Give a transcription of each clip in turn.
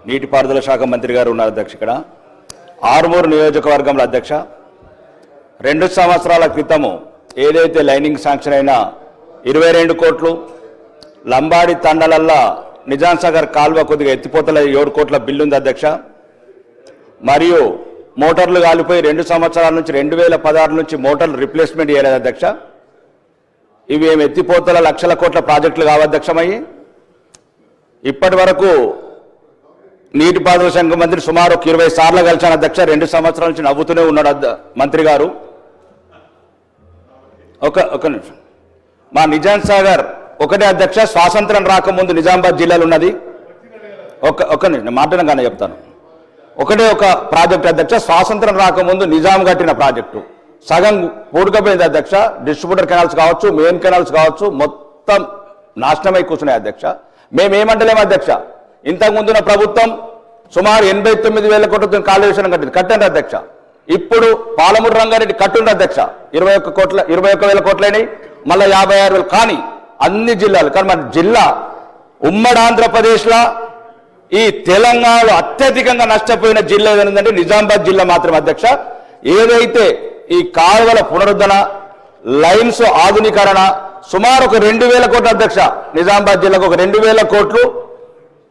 నీటిపారుదల శాఖ మంత్రి గారు ఉన్నారు అధ్యక్ష. ఇక్కడ ఆర్మూరు నియోజకవర్గంలో అధ్యక్ష 2 సంవత్సరాల క్రితము ఏదైతే లైనింగ్ శాంక్షన్ అయినా 22 కోట్లు, లంబాడి తండలల్లా నిజాం సాగర్ కాల్వ కొద్దిగా ఎత్తిపోతల 7 కోట్ల బిల్లు ఉంది అధ్యక్ష. మరియు మోటార్లు కాలిపోయి 2 సంవత్సరాల నుంచి 2016 నుంచి మోటార్లు రిప్లేస్మెంట్ చేయలేదు అధ్యక్ష. ఇవి ఏమి ఎత్తిపోతల లక్షల కోట్ల ప్రాజెక్టులు కావధ్యక్షమయ్యి ఇప్పటి వరకు నీటిపారుదల శాఖ మంత్రి సుమారు 20 సార్లు కలిశాను అధ్యక్ష. 2 సంవత్సరాల నుంచి నవ్వుతూనే ఉన్నాడు మంత్రి గారు. ఒక నిమిషం. మా నిజాం సాగర్ ఒకటే అధ్యక్ష, స్వాతంత్రం రాకముందు నిజామాబాద్ జిల్లాలో ఉన్నది. ఒక నిమిషం మాట్లాడగానే చెప్తాను. ఒకటే ఒక ప్రాజెక్ట్ అధ్యక్ష, స్వాతంత్రం రాకముందు నిజాం కట్టిన ప్రాజెక్టు సగం పూడుకపోయింది అధ్యక్ష. డిస్ట్రిబ్యూటర్ కెనాల్స్ కావచ్చు, మెయిన్ కెనాల్స్ కావచ్చు, మొత్తం నాశనమై కూర్చున్నాయి అధ్యక్ష. మేమేమంటలేము అధ్యక్ష, ఇంతకుముందున్న ప్రభుత్వం సుమారు 89,000 కోట్లతో కాళేశ్వరం కట్టండి అధ్యక్ష. ఇప్పుడు పాలమూరు రంగారెడ్డి కట్టుండి అధ్యక్ష 21,000 కోట్లైనవి, మళ్ళీ 56,000. కానీ అన్ని జిల్లాలు, కానీ మన జిల్లా ఉమ్మడి ఆంధ్రప్రదేశ్లో ఈ తెలంగాణలో అత్యధికంగా నష్టపోయిన జిల్లా ఏదంటే నిజామాబాద్ జిల్లా మాత్రం అధ్యక్ష. ఏదైతే ఈ కాలువల పునరుద్ధరణ, లైన్స్ ఆధునీకరణ సుమారు ఒక 2,000 కోట్ల అధ్యక్ష. నిజామాబాద్ జిల్లాకు ఒక 2,000 కోట్లు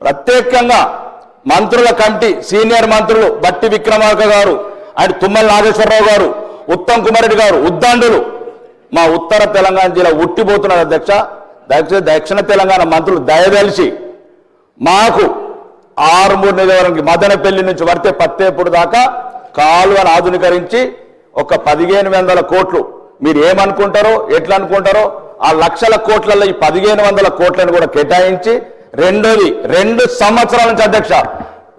ప్రత్యేకంగా మంత్రుల కమిటీ, సీనియర్ మంత్రులు బట్టి విక్రమార్క గారు అండ్ తుమ్మల నాగేశ్వరరావు గారు, ఉత్తమ్ కుమార్ రెడ్డి గారు, ఉద్దండులు మా ఉత్తర తెలంగాణ జిల్లా ఉట్టిపోతున్నారు అధ్యక్ష. దక్షిణ తెలంగాణ మంత్రులు దయదలిచి మాకు ఆర్మూరు నియోజకవర్గానికి మదనపల్లి నుంచి వర్తే పత్తేపూడి దాకా కాలువను ఆధునీకరించి ఒక 1,500 కోట్లు, మీరు ఏమనుకుంటారో ఎట్లా అనుకుంటారో ఆ లక్షల కోట్లలో ఈ 1,500 కోట్లను కూడా కేటాయించి, రెండోది 2 సంవత్సరాల నుంచి అధ్యక్ష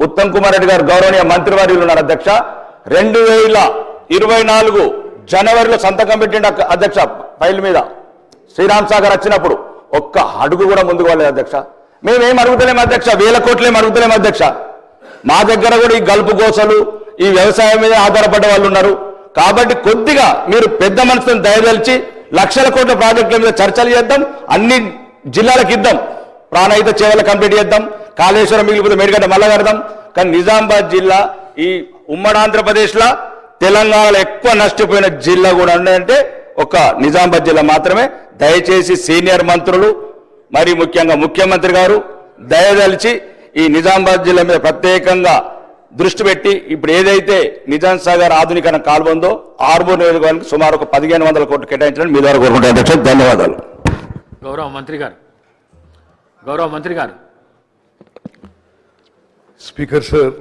ఉత్తమ్ కుమార్ రెడ్డి గారు గౌరవనీయ మంత్రివర్యులు ఉన్నారు అధ్యక్ష. 2024 జనవరిలో సంతకం పెట్టిండు అధ్యక్ష ఫైల్ మీద. శ్రీరామ్ సాగర్ వచ్చినప్పుడు ఒక్క అడుగు కూడా ముందుకు వెళ్ళలేదు అధ్యక్ష. మేమేం అడుగుతలేము అధ్యక్ష, 1,000 కోట్లేం అడుగుతలేము అధ్యక్ష. మా దగ్గర కూడా ఈ గల్పు గోసలు, ఈ వ్యవసాయం మీద ఆధారపడ్డ వాళ్ళు ఉన్నారు. కాబట్టి కొద్దిగా మీరు పెద్ద మనసుతో దయదలిచి లక్షల కోట్ల ప్రాజెక్టుల మీద చర్చలు చేద్దాం, అన్ని జిల్లాలకు ఇద్దాం, ప్రాణహిత చేవలు కంప్లీట్ చేద్దాం, కాళేశ్వరం మిగిలిపోతే మేడిగడ్డ మళ్ళా కడదాం. కానీ నిజామాబాద్ జిల్లా ఈ ఉమ్మడి ఆంధ్రప్రదేశ్లో తెలంగాణలో ఎక్కువ నష్టపోయిన జిల్లా కూడా ఉన్నాయంటే ఒక నిజామాబాద్ జిల్లా మాత్రమే. దయచేసి సీనియర్ మంత్రులు మరి ముఖ్యంగా ముఖ్యమంత్రి గారు దయదలిచి ఈ నిజామాబాద్ జిల్లా మీద ప్రత్యేకంగా దృష్టి పెట్టి ఇప్పుడు ఏదైతే నిజాం సాగర్ ఆధునీకరణ కాలువ ఉందో ఆర్మూరు నియోజకవర్గానికి సుమారు ఒక 1,500 కోట్లు కేటాయించడం మీ ద్వారా కోరుకుంటున్నాను అధ్యక్ష. ధన్యవాదాలు. గౌరవ మంత్రి గారు. స్పీకర్ సార్,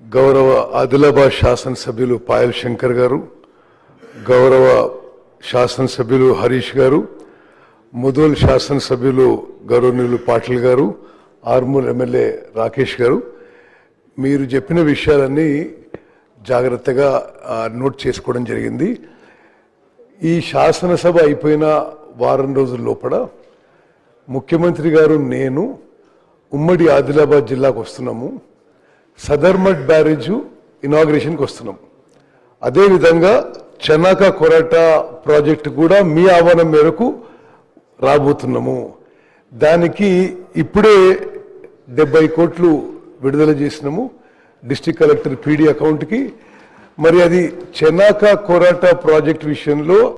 గౌరవ ఆదిలాబాద్ శాసనసభ్యులు పాయల్ శంకర్ గారు, గౌరవ శాసనసభ్యులు హరీష్ గారు, ముదోల్ శాసనసభ్యులు గౌరవనీయులు పాటిల్ గారు, ఆర్మూర్ ఎమ్మెల్యే రాకేష్ గారు, మీరు చెప్పిన విషయాలన్నీ జాగ్రత్తగా నోట్ చేసుకోవడం జరిగింది. ఈ శాసనసభ అయిపోయిన వారం రోజుల లోపల ముఖ్యమంత్రి గారు, నేను ఉమ్మడి ఆదిలాబాద్ జిల్లాకు వస్తున్నాము. సదర్మట్ బ్యారేజ్ ఇనాగ్రేషన్కి వస్తున్నాము. అదేవిధంగా చెనాక కొరట ప్రాజెక్టు కూడా మీ ఆహ్వానం మేరకు రాబోతున్నాము. దానికి ఇప్పుడే 70 కోట్లు విడుదల చేసినాము డిస్ట్రిక్ట్ కలెక్టర్ పీడీ అకౌంట్కి. మరి అది చెనాక కొరట ప్రాజెక్ట్ విషయంలో